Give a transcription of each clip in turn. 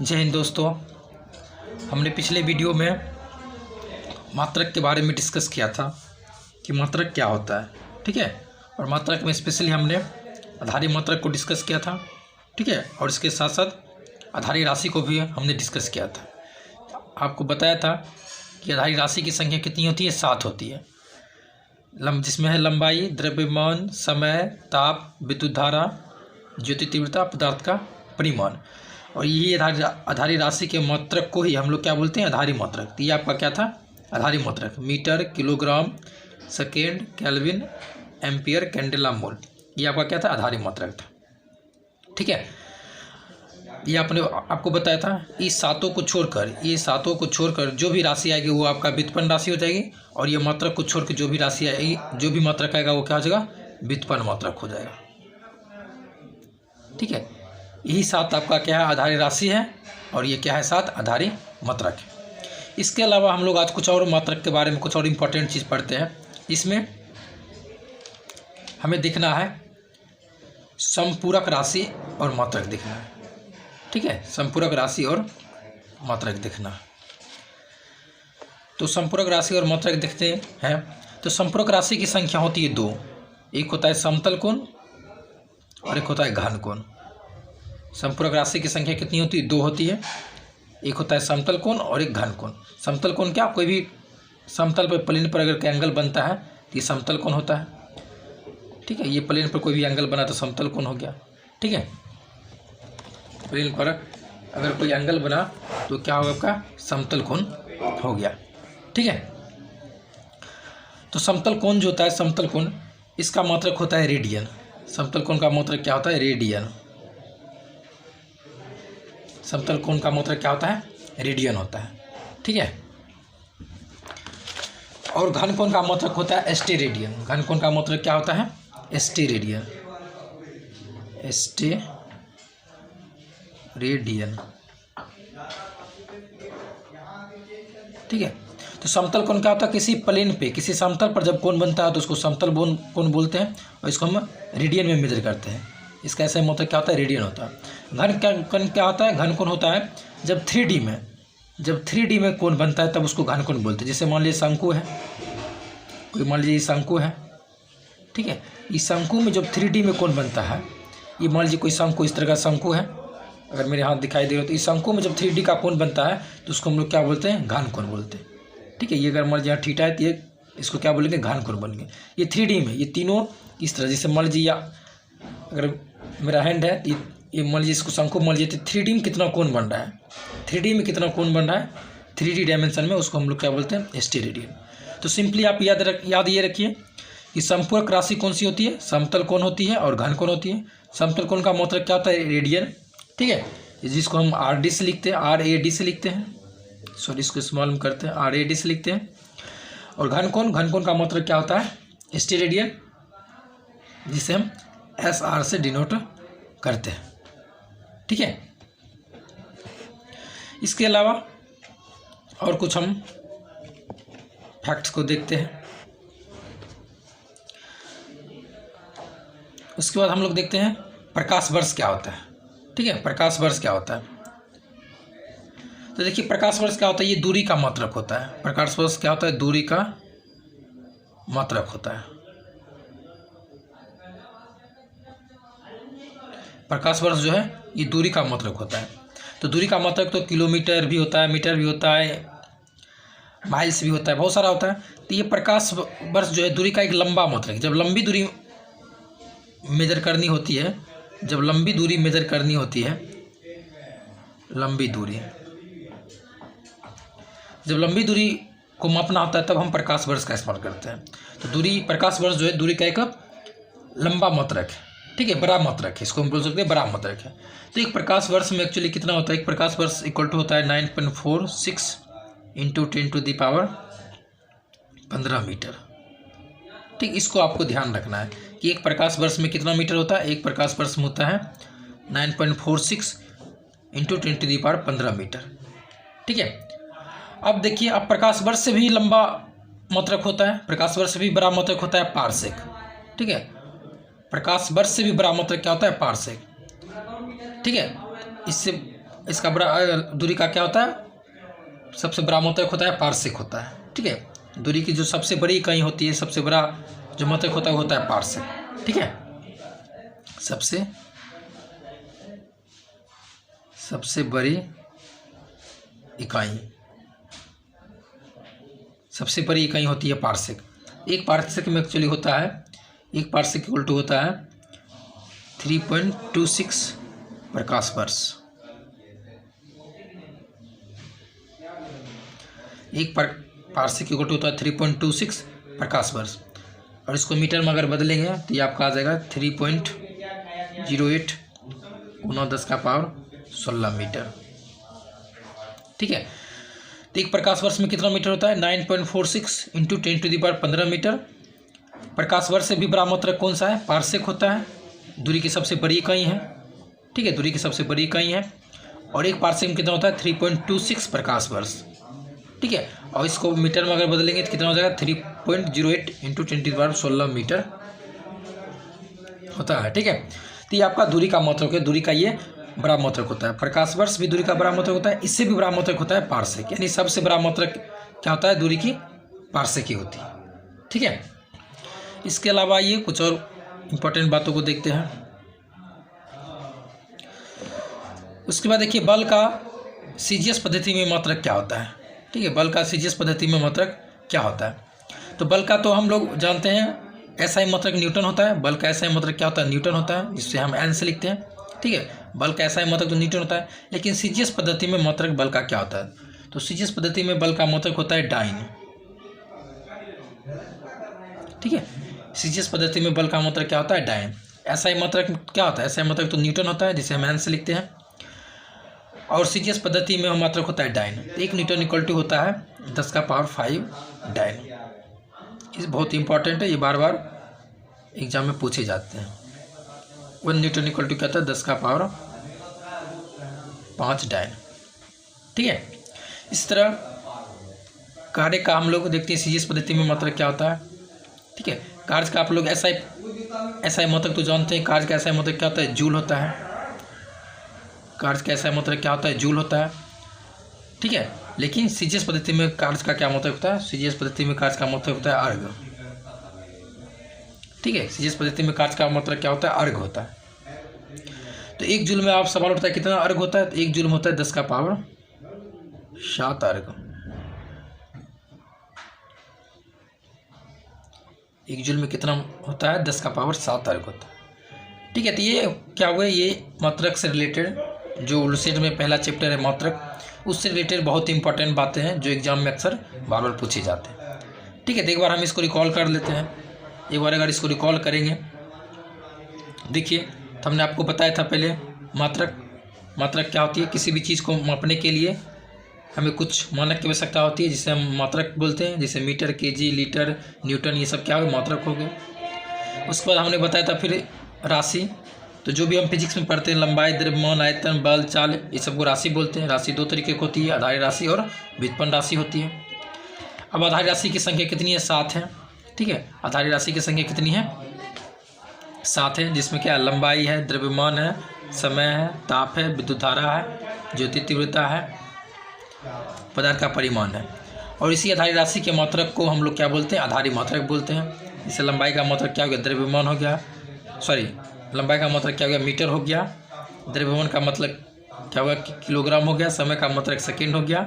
जय हिंद दोस्तों। हमने पिछले वीडियो में मात्रक के बारे में डिस्कस किया था कि मात्रक क्या होता है, ठीक है। और मात्रक में स्पेशली हमने आधारी मात्रक को डिस्कस किया था, ठीक है। और इसके साथ साथ आधारी राशि को भी हमने डिस्कस किया था। आपको बताया था कि आधारी राशि की संख्या कितनी होती है, 7 होती है। जिसमें है लंबाई, द्रव्यमान, समय, ताप, विद्युत धारा, ज्योति तीव्रता, पदार्थ का परिमाण। और ये आधारी राशि के मात्रक को ही हम लोग क्या बोलते हैं, आधारी मात्रक। तो ये आपका क्या था, आधारी मात्रक। Metre, kilogram, second, kelvin, ampere, candela, mole, ये आपका क्या था, आधारी मात्रक था, ठीक है। ये आपको बताया था। इस सातों को छोड़कर जो भी राशि आएगी वो आपका व्युत्पन्न राशि हो जाएगी। और ये मात्रक को छोड़ के जो भी राशि आएगी, जो भी मात्रक आएगा वो क्या हो जाएगा, व्युत्पन्न मात्रक हो जाएगा, ठीक है। यही 7 आपका क्या है, आधारी राशि है। और ये क्या है, 7 आधारी मात्रक है। इसके अलावा हम लोग आज कुछ और मात्रक के बारे में कुछ और इम्पोर्टेंट चीज़ पढ़ते हैं। इसमें हमें देखना है समपूरक राशि और मात्रक देखना है, ठीक है। समपूरक राशि और मात्रक देखना। तो समपूरक राशि और मात्रक देखते हैं। तो समपूरक राशि की संख्या होती है 2। एक होता है समतल कोण और एक होता है घन कोण। समपूरक राशि की संख्या कितनी होती है, 2 होती है। एक होता है समतल कोण और एक घन कोण। समतल कोण क्या, कोई भी समतल पर प्लेन पर अगर एंगल बनता है तो ये समतल कोण होता है, ठीक है। ये प्लेन पर कोई भी एंगल बना तो समतल कोण हो गया, ठीक है। प्लेन पर अगर कोई एंगल बना तो क्या होगा, आपका समतल कोण हो गया, ठीक है। तो समतल कोण जो होता है, समतल कोण, इसका मात्रक होता है रेडियन। समतल कोण का मात्रक क्या होता है, रेडियन। समतल कोण का मात्रक क्या होता है, रेडियन होता है, ठीक है। और घन कोण का मात्रक होता है स्टेरेडियन। घन कोण का मात्रक क्या होता है, स्टेरेडियन। स्टेरेडियन, ठीक है। तो समतल कोण क्या होता है, किसी प्लेन पे, किसी समतल पर जब कोण बनता है तो उसको समतल कोण बोलते हैं और इसको हम रेडियन में मेजर करते हैं। इसका ऐसा मात्रक क्या होता है, रेडियन होता है। घन कोण क्या होता है, घन कोण होता है जब 3D में कोण बनता है तब उसको घन कोण बोलते हैं। जैसे मान लीजिए शंकु है, कोई मान लीजिए शंकु है, ठीक है। इस शंकु में जब 3D में कोण बनता है, ये मान लीजिए कोई शंकु, इस तरह का शंकु है, अगर मेरे हाथ दिखाई दे रहा हो तो इस शंकु में जब 3D का कोण बनता है तो उसको हम लोग क्या बोलते हैं, घन कोण बोलते हैं, ठीक है। ये अगर मान लीजिए यहाँ थीटा है तो ये इसको क्या बोलेंगे, घन कोण बोलेंगे। ये 3D में ये तीनों इस तरह, जैसे मान लीजिए अगर मेरा हैंड है, ये मान लीजिए इसको शंकु मान लीजिए, तो 3D में कितना कोण बन रहा है, 3D में कितना कोण बन रहा है 3D डायमेंशन में, उसको हम लोग क्या बोलते हैं, स्टेरेडियन। तो सिंपली आप याद ये रखिए कि समपूरक राशि कौन सी होती है, समतल कोण होती है और घन कोण होती है। समतल कोण का मात्रक क्या होता है, रेडियन, ठीक है। जिसको हम RD से लिखते हैं, RAD से लिखते हैं, सॉरी इसको स्मॉल में करते हैं, RAD से लिखते हैं। और घन कोण का मात्रक क्या होता है, स्टेरेडियन, जिसे हम SR से डिनोट करते हैं, ठीक है। इसके अलावा और कुछ हम फैक्ट्स को देखते हैं। उसके बाद हम लोग देखते हैं प्रकाश वर्ष क्या होता है, ठीक है। प्रकाश वर्ष क्या होता है, तो देखिए प्रकाश वर्ष क्या होता है, ये दूरी का मात्रक होता है। प्रकाश वर्ष क्या होता है, दूरी का मात्रक होता है। प्रकाश वर्ष जो है ये दूरी का मात्रक होता है। तो दूरी का मात्रक तो किलोमीटर भी होता है, मीटर भी होता है, माइल्स भी होता है, बहुत सारा होता है। तो ये प्रकाश वर्ष जो है दूरी का एक लंबा मात्रक है। जब लंबी दूरी मेजर करनी होती है, जब लंबी दूरी को मापना होता है तब हम प्रकाश वर्ष का इस्तेमाल करते हैं। तो प्रकाश वर्ष जो है दूरी का एक लंबा मात्रक है, ठीक है, बड़ा मात्रक है, इसको हम बोल सकते हैं बड़ा मात्रक है। तो एक प्रकाश वर्ष में एक्चुअली कितना होता है, एक प्रकाश वर्ष इक्वल टू होता है 9.46 × 10⁻15 मीटर, ठीक। इसको आपको ध्यान रखना है कि एक प्रकाश वर्ष में कितना मीटर होता है, एक प्रकाश वर्ष में होता है 9.46 × 10⁻15 मीटर, ठीक है। अब देखिए, अब प्रकाश वर्ष से भी लंबा मात्रक होता है, प्रकाश वर्ष से भी बड़ा मात्रक होता है पारसेक, ठीक है। प्रकाश वर्ष से भी बड़ा मात्रक क्या होता है, पारसेक। ठीक है। इससे इसका बड़ा दूरी का क्या होता है, सबसे बड़ा मतक होता है पार्सेक होता है। ठीक है, दूरी की जो सबसे बड़ी इकाई होती है, सबसे बड़ा जो मतक होता है वो होता है पार्सेक। ठीक है, सबसे बड़ी इकाई, सबसे बड़ी इकाई होती है पार्सेक। एक पार्सेक में एक्चुअली होता है, एक पार्सेक इक्वल टू होता है 3.26 प्रकाश वर्ष। एक पार्सेक इक्वल टू होता है 3.26 प्रकाश वर्ष, और इसको मीटर में अगर बदलेंगे तो ये आपका आ जाएगा 3.08 × 10⁻16 मीटर। ठीक है, तो एक प्रकाश वर्ष में कितना मीटर होता है, 9.46 × 10⁻15 मीटर। प्रकाश वर्ष से भी बड़ा मात्रक कौन सा है, पार्सेक होता है, दूरी की सबसे बड़ी इकाई है। ठीक है, दूरी की सबसे बड़ी इकाई है, और एक पार्सेक में कितना होता है 3.26 प्रकाश वर्ष। ठीक है, और इसको मीटर में अगर बदलेंगे तो कितना हो जाएगा 3.08 × 10⁻16 मीटर होता है। ठीक है, तो ये आपका दूरी का मात्रक है, दूरी का ये बड़ा मात्रक होता है। प्रकाश वर्ष भी दूरी का बड़ा मात्रक होता है, इससे भी बड़ा मात्रक होता है पार्सेक, यानी सबसे बड़ा मात्रक क्या होता है, दूरी की पार्सेक ही होती है। ठीक है, इसके अलावा ये कुछ और इम्पोर्टेंट बातों को देखते हैं। उसके बाद देखिए बल का सीजीएस पद्धति में मात्रक क्या होता है। ठीक है, बल का सीजीएस पद्धति में मात्रक क्या होता है, तो बल का तो हम लोग जानते हैं एसआई मात्रक न्यूटन होता है। बल का एसआई मात्रक क्या होता है, न्यूटन होता है, जिससे हम एन से लिखते हैं। ठीक है, बल का एसआई मात्रक तो न्यूटन होता है, लेकिन सीजीएस पद्धति में मात्रक बल का क्या होता है, तो सीजीएस पद्धति में बल का मात्रक होता है डाइन। ठीक है, सीजीएस पद्धति में बल का मात्रक क्या होता है, डाइन। एसआई मात्रक क्या होता है, एसआई मात्रक तो न्यूटन होता है, जिसे हम एन से लिखते हैं, और सीजीएस पद्धति में मात्रक होता है डाइन। एक न्यूटन इक्वल टू होता है 10⁵ डाइन। ये बहुत इंपॉर्टेंट है, ये बार बार एग्जाम में पूछे जाते हैं। 1 न्यूटन इक्वल टू क्या होता है 10⁵ डाइन। ठीक है, इस तरह कार्य का हम लोग देखते हैं सीजीएस पद्धति में मात्रक क्या होता है। ठीक है, कार्य का आप लोग एसआई मात्रक तो जानते हैं, कार्य का एसआई मात्रक क्या होता है, जूल होता है। कार्य का एसआई मात्रक क्या होता है, जूल होता है। ठीक है, लेकिन सीजीएस पद्धति में कार्य का क्या मात्रक होता है, सीजीएस पद्धति में कार्य का मात्रक होता है अर्घ। ठीक है, सीजीएस पद्धति में कार्य का मात्रक क्या होता है, अर्घ होता है। तो 1 जूल में आप सवाल उठता है कितना अर्घ होता है, तो 1 जूल में होता है 10⁻7 अर्घ। 1 जूल में कितना होता है, 10⁻7 अर्घ होता है। ठीक है, तो ये क्या हुआ, ये मात्रक से रिलेटेड जो लुसेंट में पहला चैप्टर है मात्रक, उससे रिलेटेड बहुत इंपॉर्टेंट बातें हैं जो एग्जाम में अक्सर बार बार पूछे जाते हैं। ठीक है, तो एक बार हम इसको रिकॉल कर लेते हैं। एक बार अगर इसको रिकॉल करेंगे, देखिए तो हमने आपको बताया था पहले मात्रक क्या होती है, किसी भी चीज़ को मापने के लिए हमें कुछ मानक की आवश्यकता होती है, जिसे हम मात्रक बोलते हैं, जैसे मीटर, केजी, लीटर, न्यूटन, ये सब क्या हो मात्रक हो गए। उसके बाद हमने बताया था फिर राशि, तो जो भी हम फिजिक्स में पढ़ते हैं, लंबाई, द्रव्यमान, आयतन, बल, चाल, ये सबको राशि बोलते हैं। राशि 2 तरीके की होती है, आधारी राशि और व्युत्पन्न राशि होती है। अब आधारी राशि की संख्या कितनी है, 7 है। ठीक है, आधारी राशि की संख्या कितनी है, 7 है, जिसमें क्या लंबाई है, द्रव्यमान है, समय है, ताप है, विद्युत धारा है, ज्योति तीव्रता है, पदार्थ का परिमाण है। और इसी आधारी राशि के मात्रक को हम लोग क्या बोलते हैं, आधारी मात्रक बोलते हैं। जैसे लंबाई का मात्रक क्या हो गया, द्रव्यमान हो गया, लंबाई का मात्रक क्या हो गया, मीटर हो गया, द्रव्यमान का मतलब क्या होगा, किलोग्राम हो गया, समय का मात्रक सेकेंड हो गया,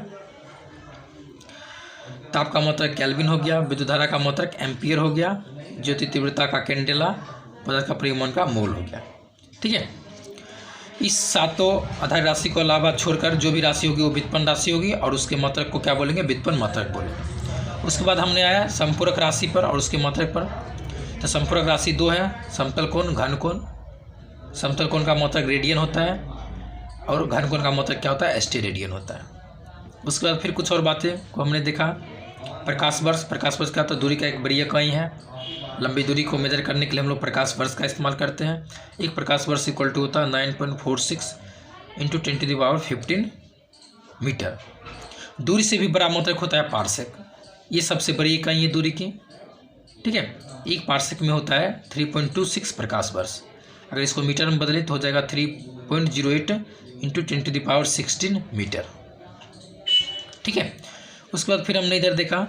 ताप का मात्रक केल्विन हो गया, विद्युत धारा का मात्रक एम्पियर हो गया, ज्योति तीव्रता का कैंडेला, पदार्थ का परिमाण का मोल हो गया। ठीक है, इस 7 आधारी राशि को अलावा छोड़कर जो भी राशि होगी वो व्युत्पन्न राशि होगी, और उसके मात्रक को क्या बोलेंगे, व्युत्पन्न मात्रक बोलेंगे। उसके बाद हमने आया संपूरक राशि पर और उसके मात्रक पर। तो संपूरक राशि 2 है, समतल कोण, घन कोण। समतल कोण का मात्रक रेडियन होता है, और घन कोण का मात्रक क्या होता है, एस्टी रेडियन होता है। उसके बाद फिर कुछ और बातें को हमने देखा। प्रकाश वर्ष क्या होता है, दूरी का एक बड़ी इकाई है। लंबी दूरी को मेजर करने के लिए हम लोग प्रकाश वर्ष का इस्तेमाल करते हैं। एक प्रकाश वर्ष इक्वल टू होता है 9.46 × 10⁻15 मीटर। दूरी से भी बड़ा मात्रक होता है पार्सेक, ये सबसे बड़ी इकाई है दूरी की। ठीक है, एक पार्सेक में होता है 3.26 प्रकाश वर्ष। अगर इसको मीटर में बदले तो हो जाएगा 3 0.08 इंटू 10⁻16 मीटर। ठीक है, उसके बाद फिर हमने इधर देखा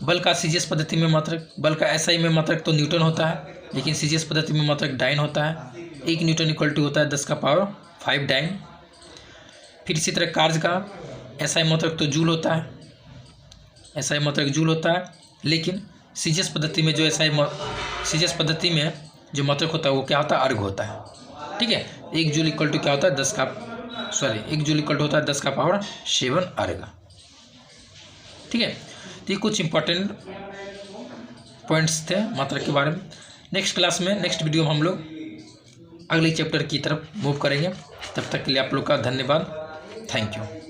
बल का सीजीएस पद्धति में मात्रक, बल का एसआई में मात्रक तो न्यूटन होता है, लेकिन सीजीएस पद्धति में मात्रक डाइन होता है। 1 न्यूटन इक्वल टू होता है 10⁵ डाइन। फिर इसी तरह कार्य का एसआई मात्रक तो जूल होता है, एसआई मात्रक जूल होता है, लेकिन सीजीएस पद्धति में जो सीजीएस पद्धति में जो मात्रक होता है वो क्या होता है, अर्ग होता है। ठीक है, 1 जूल इक्वल टू क्या होता है 1 जूल इक्वल टू होता है 10⁷ अर्ग। ठीक है, तो ये कुछ इंपॉर्टेंट पॉइंट्स थे मात्रक के बारे में। नेक्स्ट क्लास में, नेक्स्ट वीडियो में हम लोग अगले चैप्टर की तरफ मूव करेंगे। तब तक के लिए आप लोग का धन्यवाद। Thank you.